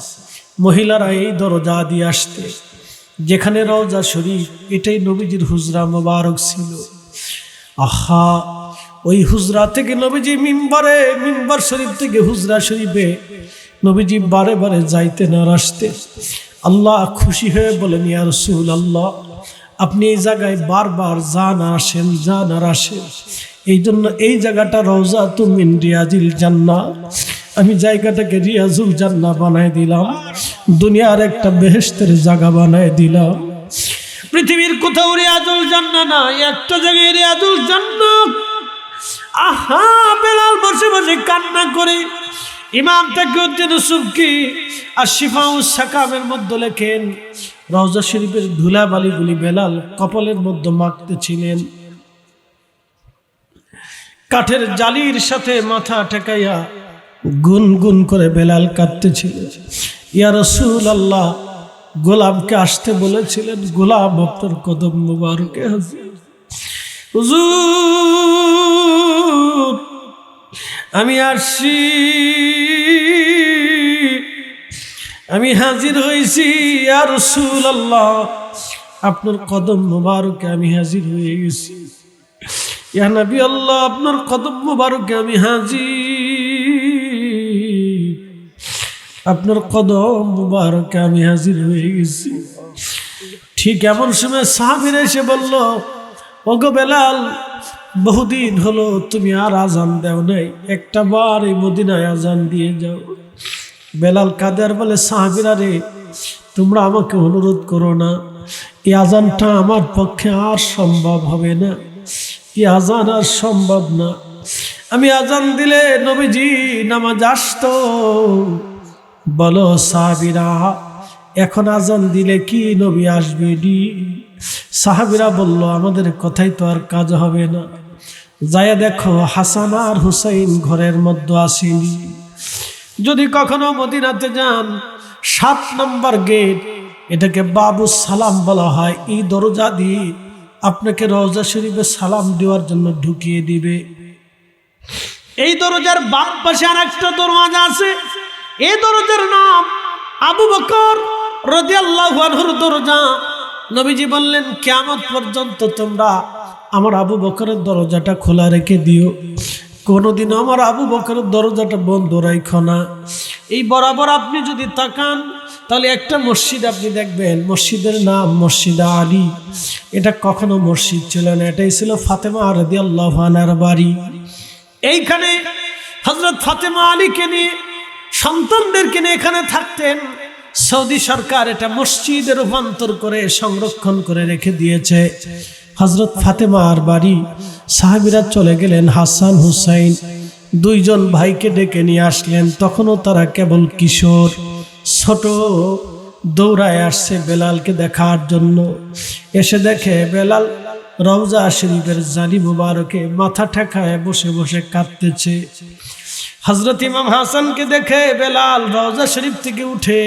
মহিলারা এই দরজা দিয়ে আসতে। যেখানে রওজা শরীফ, এটাই নবীজির হুজরা মোবারক ছিল। আহা, ওই হুজরা থেকে নবীজি মিম্বার শরীফ থেকে হুজরা শরীফে নবীজি বারে বারে যাইতেন আর আসতেন। আল্লাহ খুশি হয়ে বলেন, ইয়া রাসূলুল্লাহ, আপনি এই জায়গায় বারবার যান আর আসেন, যান আর আসেন। এই জন্য এই জায়গাটা রওজাতুম মিন রিয়াজিল জান্নাহ, আমি জায়গাটাকে রিয়াজুল জান্নাহ বানায় দিলাম, দুনিয়ার একটা বেহেশতের জায়গা বানায় দিলাম। পৃথিবীর কোথাও রিয়াজুল জান্নাহ নাই, একটা জায়গায় রিয়াজুল জান্নাহ। আহা, বেলাল বসে বসে কান্না করে। ইমাম তাকিউদ্দিন সুবকি আশ-শিফাউস সাকামের মধ্যে লেখেন, রওজা শরীফের ধুলাবালিগুলি বেলাল কপালের মধ্যে মাখতেছিলেন। কাঠের জালির সাথে মাথা ঠেকাইয়া গুনগুন করে বেলাল কাঁদতেছিল। ইয়া রাসূলুল্লাহ, গোলামকে আসতে বলেছিলেন, গোলাম আপনার কদম মুবারকে হাজির। হুজুর, আমি আসছি, আমি হাজির হয়েছি। ইয়া রাসূলুল্লাহ, আপনার কদম মুবারকে আমি হাজির হয়ে গেছি। ইয়া নবী আল্লাহ, আপনার কদম মুবারকে আমি হাজির। আপনার কদম মুবারকে আমি হাজির হয়ে গেছি। ঠিক এমন সময় সাহাবীরা এসে বলল, ওগো বেলাল, বহুদিন হলো তুমি আর আজান দেও নাই, একটা বার এই মদিনায় আজান দিয়ে যাও। বেলাল কাদের বলে, সাহাবীরা রে, তোমরা আমাকে অনুরোধ করো না, এই আজানটা আমার পক্ষে আর সম্ভব হবে না, এই আজান আর সম্ভব না। আমি আজান দিলে নবীজি নামাজ আসতো। বলো সাহাবীরা, এখন আজান দিলে কি নবী আসবে নি? সাহাবীরা বলল, আমাদের কথাই তো আর কাজ হবে না, যায়া দেখো হাসান আর হুসাইন ঘরের মধ্যে আসেনি। যদি কখনো মদিনাতে যান, 7 নম্বর গেট, এটাকে বাবু সালাম বলা হয়, এই দরজা দিয়ে আপনাকে রওজা শরীফে সালাম দেওয়ার জন্য ঢুকিয়ে দিবে। এই দরজার বাম পাশে আর একটা দরওয়াজা আছে, এই দরজার নাম আবু বকর রাদিয়াল্লাহু আনহুর দরজা। নবীজি বললেন, কিয়ামত পর্যন্ত তোমরা আমার আবু বকরের দরজাটা খোলা রেখে দিও, কোনোদিন আমার আবু বকরের দরজাটা বন্ধ রাখো না। এই বরাবর আপনি যদি তাকান, তাহলে একটা মসজিদ আপনি দেখবেন, মসজিদের নাম মসজিদ আলী। এটা কখনো মসজিদ ছিল না, এটাই ছিল ফাতেমা রাদিয়াল্লাহু আনহার বাড়ি। এইখানে হযরত ফাতেমা আলীকে নিয়ে, সন্তানদেরকে নিয়ে এখানে থাকতেন। সৌদি সরকার এটা মসজিদে রূপান্তর করে সংরক্ষণ করে রেখে দিয়েছে। হযরত ফাতেমার বাড়ি। সাহাবীরা চলে গেলেন, হাসান হুসাইন দুইজন ভাইকে ডেকে নিয়ে আসলেন। তখনও তারা কেবল কিশোর, ছোট। দৌড়ায় আসছে বেলালকে দেখার জন্য। এসে দেখে বেলাল রওজা শরীফের জালি মুবারকে মাথা ঠেকায় বসে বসে কাঁদতেছে। হযরত ইমাম হাসানকে দেখে বেলাল রওজা শরীফ থেকে উঠে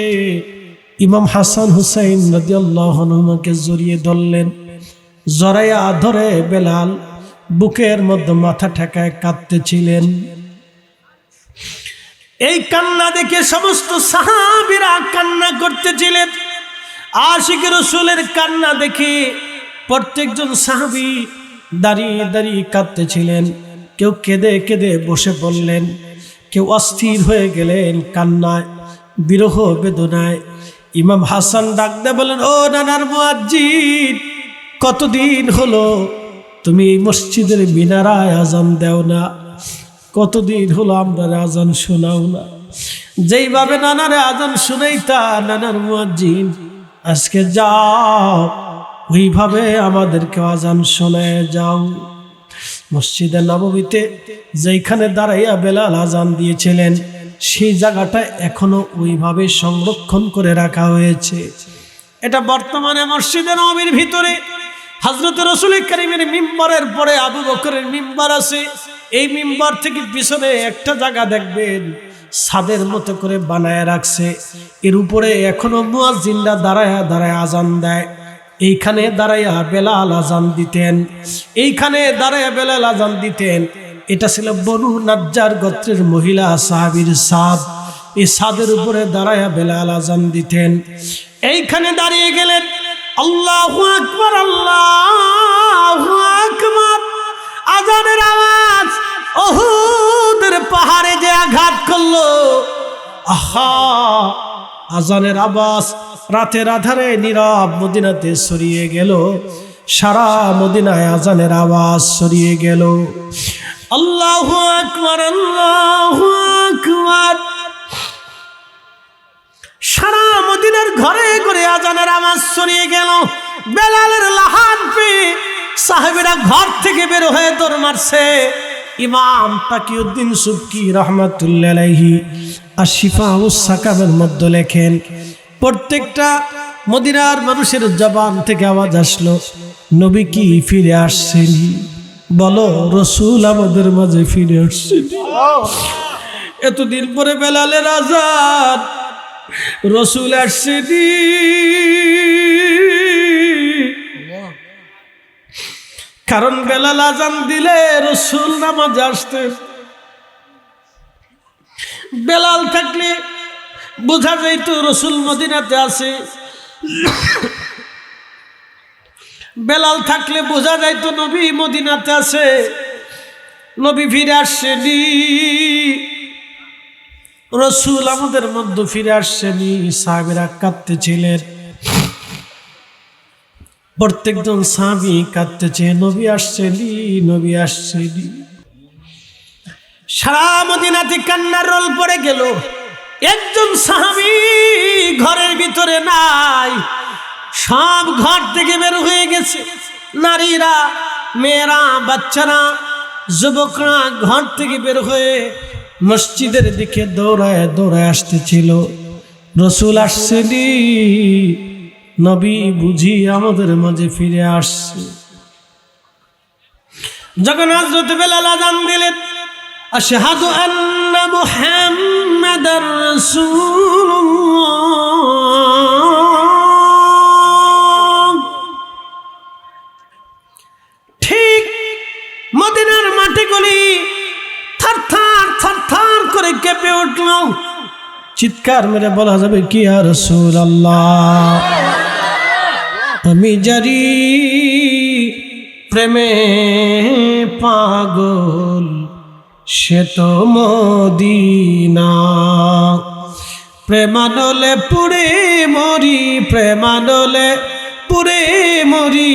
ইমাম হাসান হুসাইন রাদিয়াল্লাহু আনহুকে জড়িয়ে ধরলেন। জড়াইয়া ধরে বেলাল বুকের মধ্যে মাথা ঠেকায় কাঁদতেছিলেন। এই কান্না দেখে সমস্ত সাহাবীরা কান্না করতেছিলেন। আশিক রাসূলের কান্না দেখে প্রত্যেকজন সাহাবী দাঁড়িয়ে দাঁড়িয়ে কাঁদতেছিলেন। কেউ কেঁদে কেঁদে বসে পড়লেন, কেউ অস্থির হয়ে গেলেন কান্নায়, বিরহ বেদনায়। ইমাম হাসান ডাক দিয়ে বলেন, ও নানার মুয়াজ্জিন, কতদিন হলো তুমি এই মসজিদের মিনারায় আজান দেও না? কতদিন হলো আমরা আজান শোনাও না? যেইভাবে নানারে আজান শুনাইতা নানার মুয়াজ্জিন, আজকে যাও ওইভাবে আমাদেরকে আজান শোনায় যাও। মসজিদে নববীতে যেখানে দাঁড়াইয়া বেলাল আজান দিয়েছিলেন, সেই জায়গাটা এখনো ওইভাবে সংরক্ষণ করে রাখা হয়েছে। এটা বর্তমানে মসজিদে নববীর ভিতরে হযরত রাসূল কারীমের মিম্বরের পরে আবু বকরের মিম্বর আছে। এই মিম্বর থেকে পিছনে একটা জায়গা দেখবেন ছাদের মতো করে বানায় রাখছে। এর উপরে এখনো মুয়াজ্জিনরা দাঁড়ায় দাঁড়ায় আজান দেয়। এইখানে দাঁড়াইয়া বেলাল আজান দিতেন, এইখানে দাঁড়াইয়া বেলাল আজান দিতেন। এটা ছিল বনু নাজ্জার গোত্রের মহিলা সাহাবীর ছাদ। এই ছাদের উপরে দাঁড়াইয়া বেলাল আজান দিতেন। এইখানে দাঁড়িয়ে গেলেন, আল্লাহু আকবার, আল্লাহু আকবার। আজানের আওয়াজ উহুদের পাহাড়ে যে আঘাত করলো, আহা! আজানের আওয়াজ রাতের আধারে নীরব মদিনাতে ছড়িয়ে গেল। সারা মদিনায় আজানের আওয়াজ ছড়িয়ে গেল। আল্লাহু আকবার, আল্লাহু আকবার। সারা মদিনার ঘরে ঘরে আজানের আওয়াজ ছড়িয়ে গেল। বেলালের লাহান পেয়ে সাহাবীরা ঘর থেকে বের হয়ে দৌড় মারছে। ইমাম তাকিউদ্দিন সুবকি রাহমাতুল্লাহি আলাইহি আশ-শিফা ওয়াস সাকামের মধ্যে লেখেন, প্রত্যেকটা মদিনার মানুষের জবান থেকে আওয়াজ আসলো, নবী কি ফিরে আসছেন? বলো, রাসূল আমাদের মাঝে ফিরে আসছেন। এতদিন পরে বেলালের আজান, রাসূল আসছেন। কারণ বেলাল আজান দিলে রাসূল নামাজে আসতেন। বেলাল থাকলে বোঝা যাইত রাসূল মদিনাতে আছে। বেলাল থাকলে বোঝা যাইত নবী মদিনাতে আছে, নবী ফিরে আসছেনি। রসুল আমাদের মধ্যে ফিরে আসছেনি, সাহাবীরা কাঁদতেছিলেন, প্রত্যেকজন সাহাবী কাঁদতেছে, নবী আসছেনি, নবী আসছেনি। সারা মদিনাতে কান্নার রোল পড়ে গেল। একজন সাহাবী ঘরের ভিতরে নাই, সব ঘর থেকে বের হয়ে গেছে। নারীরা, মেয়েরা, বাচ্চারা, যুবকরা ঘর থেকে বের হয়ে মসজিদের দিকে দৌড়ায় দৌড়ায় আসতেছিল। রসুল আসছেনি, নবী বুঝি আমাদের মাঝে ফিরে আসছে। যখন হযরত বেলাল আযান দিলেন, আশহাদু আন্না মুহাম্মাদার রাসূলুল্লাহ, ঠিক মদিনার মাটিগুলি থরথর থরথর করে কেঁপে উঠল। চিৎকার মেরে বলা যাবে কি, ইয়া রাসূলুল্লাহ, আমি জারি প্রেমে পাগল, সে তো মদিনা। প্রেমানলে পুরে মরি, প্রেমানলে পুরে মরি,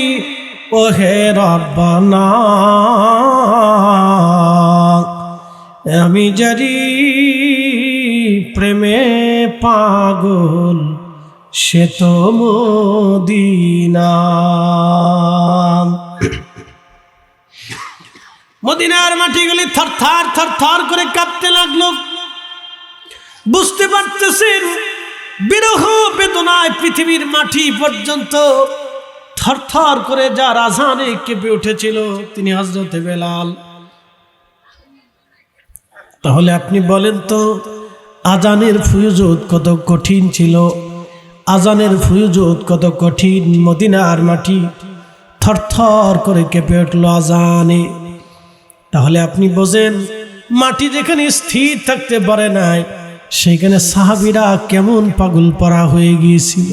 ওহে রব্বানা। আমি জারি প্রেমে পাগল, সে তো মদিনা। মদিনার মাটিগুলি থরথর থরথর করে কাঁপতে লাগলো। বুঝতে পারতেছেন বিরহ বেদনায় পৃথিবীর মাটি পর্যন্ত থরথর করে যার আযানে কেঁপে উঠেছিল তিনি হযরতে বেলাল। তাহলে আপনি বলেন তো, আজানের ফুয়ুজত কত কঠিন ছিল, আজানের ফুয়ুজত কত কঠিন। মদিনার মাটি থরথর করে কেঁপে উঠল আজানে। তাহলে আপনি বোঝেন, মাটি যেখানে স্থির থাকতে পারে নাই, সেখানে সাহাবীরা কেমন পাগল পারা হয়ে গিয়েছিল।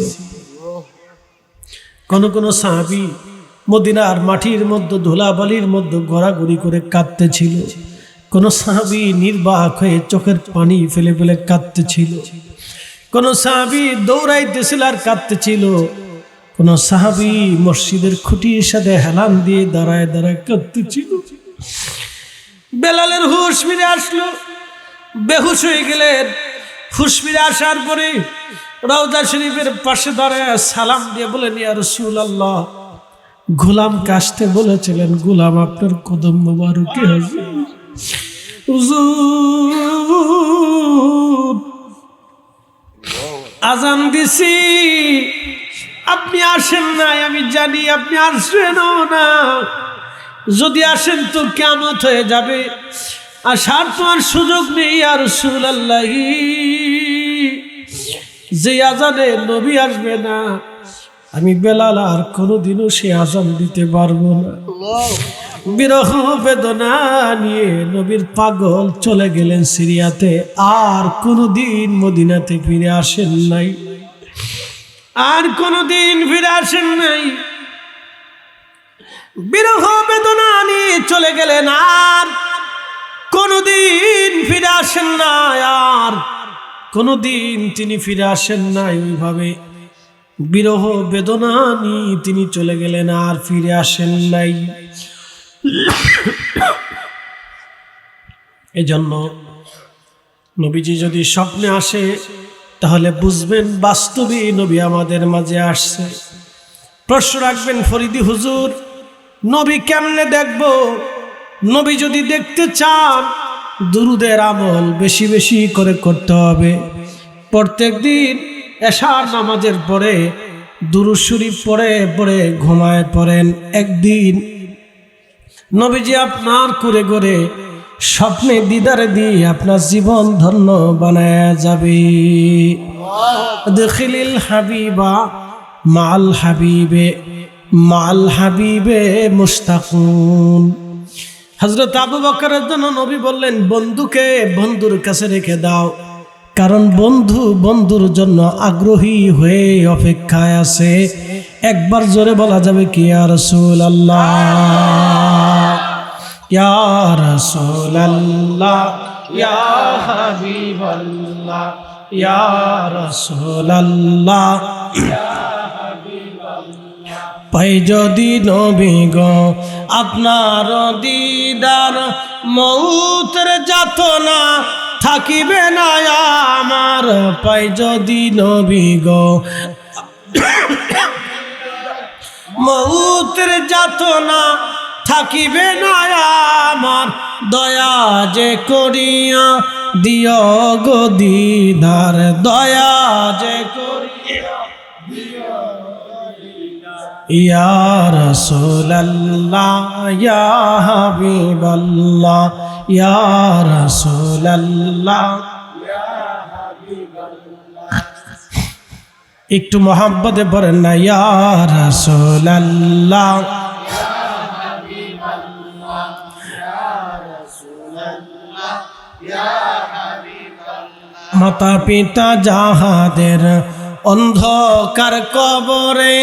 কোন কোন সাহাবী মদিনার মাটির মধ্যে ধুলাবালির মধ্যে ঘোরাঘুরি করে কাঁদতেছিল, কোন সাহাবী নির্বাক হয়ে চোখের পানি ফেলে ফেলে কাঁদতেছিল, কোন সাহাবী দৌড়াইতেছিল আর কাঁদতেছিল, কোন সাহাবী মসজিদের খুঁটির সাথে হেলান দিয়ে দাঁড়ায় দাঁড়ায় কাঁদতেছিল। বেলালের হুঁশ ফিরে আসলো, বেহুশ হয়ে গেলেন। হুঁশ ফিরে আসার পরে রওজা শরীফের পাশে দাঁড়ায় সালাম দিয়ে বলেন, ইয়া রাসূলুল্লাহ, গোলামকে আসতে বলেছিলেন, গোলাম আপনার কদম মোবারকে হাজির। হুজুর, আজান দিছি, আপনি আসেন নাই, আমি জানি আপনি আসবেনও না। যদি আসেন তো কিয়ামত হয়ে যাবে, আসার তো আর সুযোগ নেই। ইয়া রাসূলুল্লাহ, যে আজানে নবী আসবে না, আমি বেলাল আর কোনোদিনও সে আজান দিতে পারবো না। বিরহ বেদনা নিয়ে নবীর পাগল চলে গেলেন সিরিয়াতে, আর কোনোদিন মদিনাতে ফিরে আসেন নাই, আর কোনোদিন ফিরে আসেন নাই। বিরহ বেদনা নিয়ে চলে গেলেন, আর কোনোদিন ফিরে আসেন নাই, আর কোনোদিন তিনি ফিরে আসেন নাই। ওইভাবে বিরহ বেদনা নিয়ে তিনি চলে গেলেন, আর ফিরে আসেন নাই। এজন্য নবীজি যদি স্বপ্নে আসে, তাহলে বুঝবেন বাস্তবে নবী আমাদের মাঝে আসছে। প্রশ্ন রাখবেন, ফরিদি হুজুর, নবী কেমনে দেখব? নবী যদি দেখতে চান, দুরুদের আমল বেশি বেশি করে করতে হবে। প্রত্যেক দিন এশার নামাজের পরে দুরূদ শরীফ পড়ে পড়ে ঘুমায় পড়েন। একদিন নবীজি আপনার করে করে স্বপ্নে দিদারে দিয়ে আপনার জীবন ধন্য বানায় যাবে। দখিলিল হাবিবা মাল হাবিবে, মাল হাবিবে মুশতাকুন। হযরত আবু বকরের জন্য নবী বললেন, বন্ধুকে বন্ধুর কাছে রেখে দাও, কারণ বন্ধু বন্ধুর জন্য আগ্রহী হয়ে অপেক্ষায় আছে। একবার জোরে বলা যাবে কি, ইয়া রাসূলুল্লাহ, ইয়া রাসূলুল্লাহ, ইয়া হাবিবাল্লাহ ইয়া রাসূলুল্লাহ পাই যদি নবী গো আপনার দিদার মউতের যাতনা থাকিবে না আমার পাই যদি নবী গো মউতের যাতনা থাকিবে না আমার দয়া যে করিয়া দিও গো দিদার দয়া যে করিয়া ইয়া রাসূলুল্লাহ ইয়া হাবিবাল্লাহ ইয়া রাসূলুল্লাহ একটু মোহাব্বতে পড়েন না ইয়া রাসূলুল্লাহ মাতা পিতা যাহাদের অন্ধকার কবরে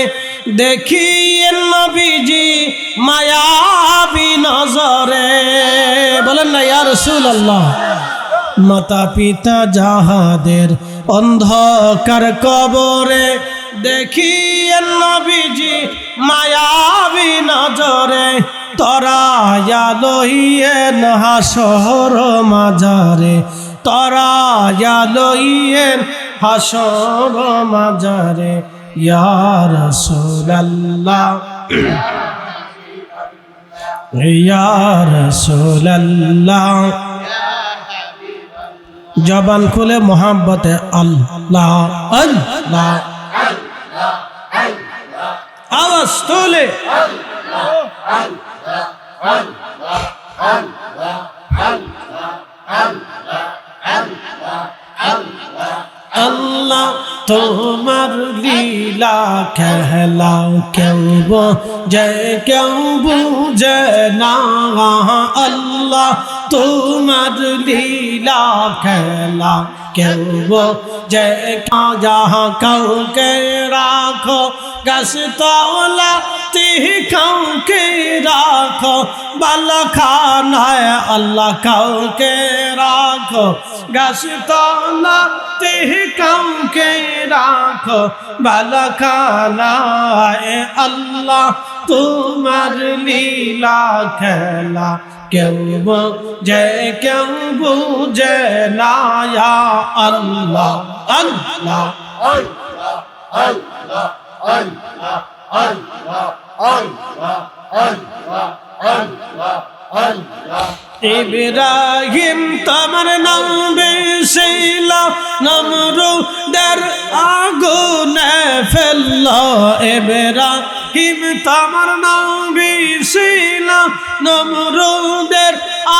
দেখি নবীজি মায়াবী নজরে বলেন না ইয়া রাসূলুল্লাহ মাতা পিতা যাহাদের অন্ধকার কবরে দেখি নবীজি মায়াবী নজরে তরায়া লইয়েন হাসর মাজারে তরায়া লইয়েন হাসর মাজারে ইয়া রাসূলুল্লাহ ইয়া রাসূলুল্লাহ জবান খুলে মোহাব্বতে আল্লাহ আল্লাহ আওয়াজ তোলে আল্লাহ তোমার লীলা খেলা কেউ বোঝে কেউ বুঝে না আল্লাহ তোমার লীলা খেলা কেউ বোঝে যাহা কাউকে রাখো গাছ তলা কাউকে রাখো বালখানায় আল্লাহ কাউকে রাখো গাছ তলা কাউকে রাখো বালখানায় আল্লাহ তোমার লীলা খেলা কেউ বোঝে কেউ বুঝে না আল্লাহ আল্লাহ আল্লাহ আল্লাহ আল্লাহ আল্লাহ আল্লাহ আল্লাহ আল্লাহ ইব্রাহিম তোমার নাম বেশিল নমরুদের আগুনে ফেলল ইব্রাহিম তোমার নাম বেশিল নমরুদের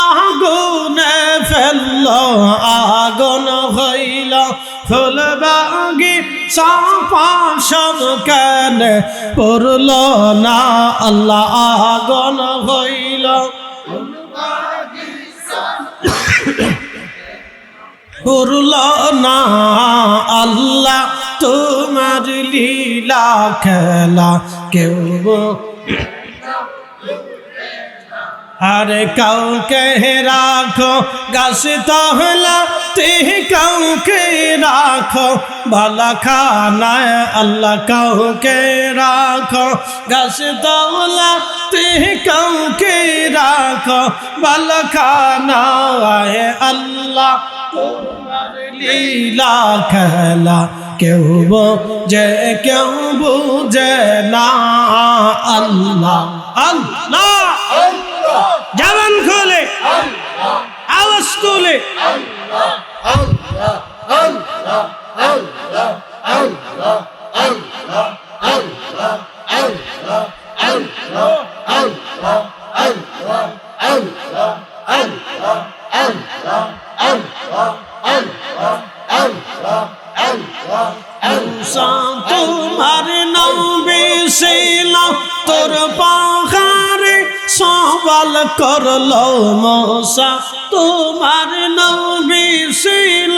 আগুনে ফেলল আগুন হইল ফুল বাগি সাপাশম কেন পড়ল না আল্লাহ আগুন হইল পড়ল না আল্লাহ তোমার লীলা খেলা কেউ আরে কাউকে রাখো গাছ তহলা কাউকে রাখো বালখানায় আল্লাহ কাউকে রাখো গাছ তহলা কাউকে রাখো বালখানায় আল্লাহ তোমার লীলা খেলা কেউ বোঝে কেউ বুঝে না আল্লাহ আল্লাহ জবান খোলে আওয়াজ তোলে তোমার নাম বেশিল তোর পাহাড়ে সওয়াল করলো মূসা তোমার নবী ছিল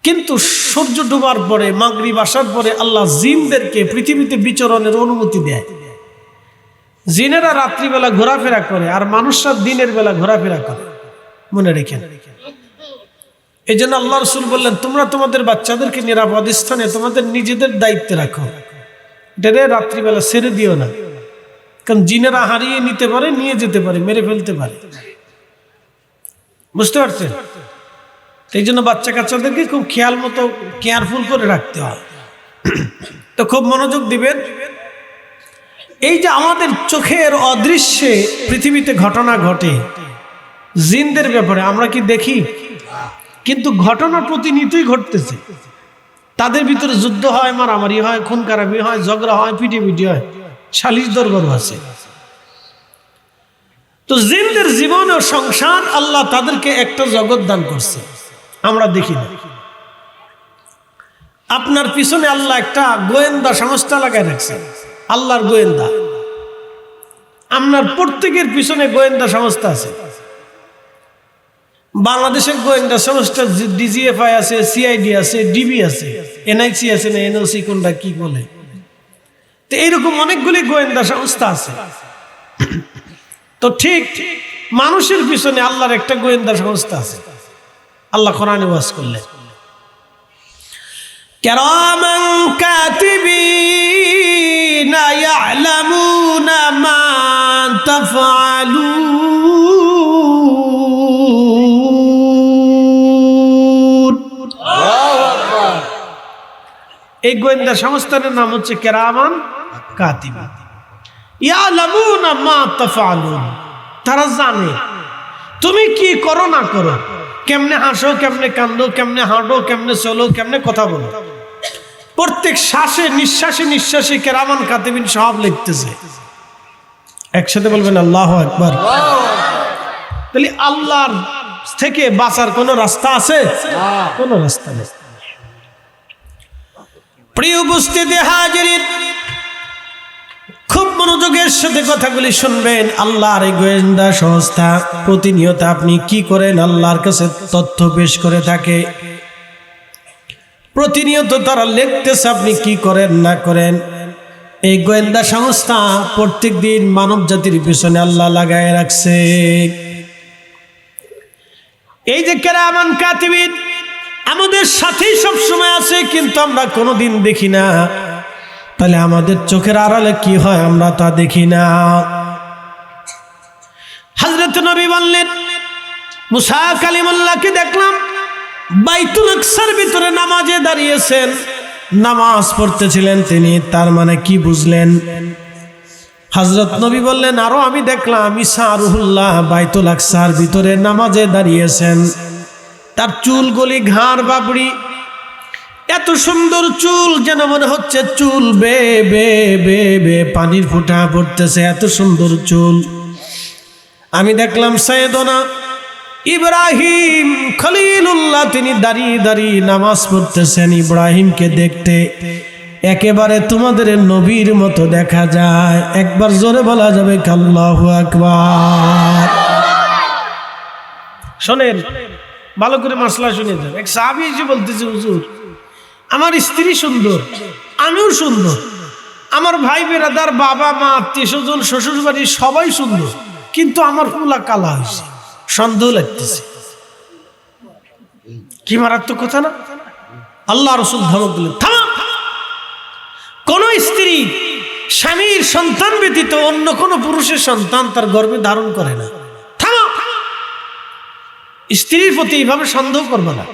কিন্তু সূর্য ডুবার পরে মাগরিব আসার পরে আল্লাহ জিনদেরকে পৃথিবীতে বিচরণের অনুমতি দেয়। জিনেরা রাত্রিবেলা ঘোরাফেরা করে আর মানুষরা দিনের বেলা ঘোরাফেরা করে, মনে রেখেন। এই জন্য আল্লাহ রাসূল বললেন, তোমরা তোমাদের বাচ্চাদেরকে নিরাপদ স্থানে তোমাদের নিজেদের দায়িত্বে রাখো, এটা রাত্রিবেলা ছেড়ে দিও না, কারণ জিনেরা হারিয়ে নিতে পারে, নিয়ে যেতে পারে, মেরে ফেলতে পারে। বুঝতে পারছেন? এই জন্য বাচ্চা কাচ্চাদেরকে খুব খেয়াল মতো কেয়ারফুল করে রাখতে হয়। তো খুব মনোযোগ দিবেন। এই যে আমাদের চোখের অদৃশ্যে পৃথিবীতে ঘটনা ঘটে জিনদের ব্যাপারে, আমরা কি দেখি? কিন্তু ঘটনা প্রতিনিয়তই ঘটতেছে। তাদের ভিতরে যুদ্ধ হয়, মারামারি হয়, খুন খারাপি হয়, ঝগড়া হয়, পিটিপিটি হয়, সালিশ দরবার আছে। তো জিনদের জীবন ও সংসার আল্লাহ তাদেরকে একটা জগৎ দান করছে, আমরা দেখি না। আপনার পিছনে আল্লাহ একটা গোয়েন্দা সংস্থা লাগায় রাখছে, আল্লাহর গোয়েন্দা। আপনার প্রত্যেকের পিছনে গোয়েন্দা সংস্থা আছে। বাংলাদেশের গোয়েন্দা সংস্থা ডিজিএফআই আছে, সিআইডি আছে, ডিবি আছে, এনআইসি আছে, না এনওসি কোনটা কি বলে। তো এইরকম অনেকগুলি গোয়েন্দা সংস্থা আছে। তো ঠিক মানুষের পিছনে আল্লাহর একটা গোয়েন্দা সংস্থা আছে। আল্লাহ কোরআনে ওয়াজ করলেন, কিরামান কাতিবিনা ইয়ালামুনা মা তাফআলুন। এই গোয়েন্দা সংস্থার নাম হচ্ছে কিরামান কাতিবিন ইয়ালামুনা মা তাফআলুন। তারা জানে তুমি কি করো না করো, কেমনে হাসো, কেমনে কান্দো, কেমনে হাঁটো, কেমনে চলো, কেমনে কথা বলো, প্রত্যেক শ্বাসে নিঃশ্বাসে নিঃশ্বাসে কিরামান কাতিবিন সব লিখতেছে। একসাথে বলবেন আল্লাহু আকবার। তাহলে আল্লাহর থেকে বাঁচার কোনো রাস্তা আছে? কোনো রাস্তা নেই। প্রিয় উপস্থিতি হাজিরিন, খুব মনোযোগের সাথে কথাগুলি শুনবেন। আল্লাহর এই গোয়েন্দা সংস্থা প্রতিনিয়ত আপনি কি করেন আল্লাহর কাছে তথ্য পেশ করে থাকে। প্রতিনিয়ত তারা লিখতেছে আপনি কি করেন না করেন। এই গোয়েন্দা সংস্থা প্রত্যেক দিন মানব জাতির পিছনে আল্লাহ লাগায় রাখছে। এই যে কিরামান কাতিবিন আমাদের সাথেই সব সময় আছে, কিন্তু আমরা কোনোদিন দেখি না। তাহলে আমাদের চোখের আড়ালে কি হয় আমরা তা দেখি না। হযরত নবী বললেন, মুসা কালিমুল্লাহকে দেখলাম বাইতুল আকসার ভিতরে নামাজে দাঁড়িয়েছেন, নামাজ পড়তেছিলেন তিনি। তার মানে কি বুঝলেন? হযরত নবী বললেন, আরো আমি দেখলাম ঈসা রুহুল্লাহ বাইতুল আকসার ভিতরে নামাজে দাঁড়িয়েছেন। তার চুলগুলি ঘাড় বাবড়ি, এত সুন্দর চুল যেন মনে হচ্ছে চুল বে বে বে বে পানির ফোঁটা পড়তেছে, এত সুন্দর চুল। আমি দেখলাম সাইয়েদনা ইব্রাহিম খলিলুল্লাহ তিনি দাঁড়িয়ে দাঁড়িয়ে নামাজ পড়তেছেন। ইব্রাহিমকে দেখতে একেবারে তোমাদের নবীর মতো দেখা যায়। একবার জোরে বলা যাবে আল্লাহু আকবার। শোনেন, ভালো করে মাসলা শুনে যান। এক সাহাবী এসে বলতেছে, হুজুর আমার স্ত্রী সুন্দর, আমিও সুন্দর, আমার ভাই বেরাদার, বাবা মা, আত্মীয় স্বজন, শ্বশুর বাড়ি সবাই সুন্দর, কিন্তু আমার পুলা কালা হয়েছে, সন্দেহ লাগতেছে। কি মারাত্মক কথা না? আল্লাহ রাসূল ধমক দিলেন, থামো। কোন স্ত্রী স্বামীর সন্তান ব্যতীত অন্য কোন পুরুষের সন্তান তার গর্ভে ধারণ করে না। থামো, স্ত্রীর প্রতি এইভাবে সন্দেহ করবে না।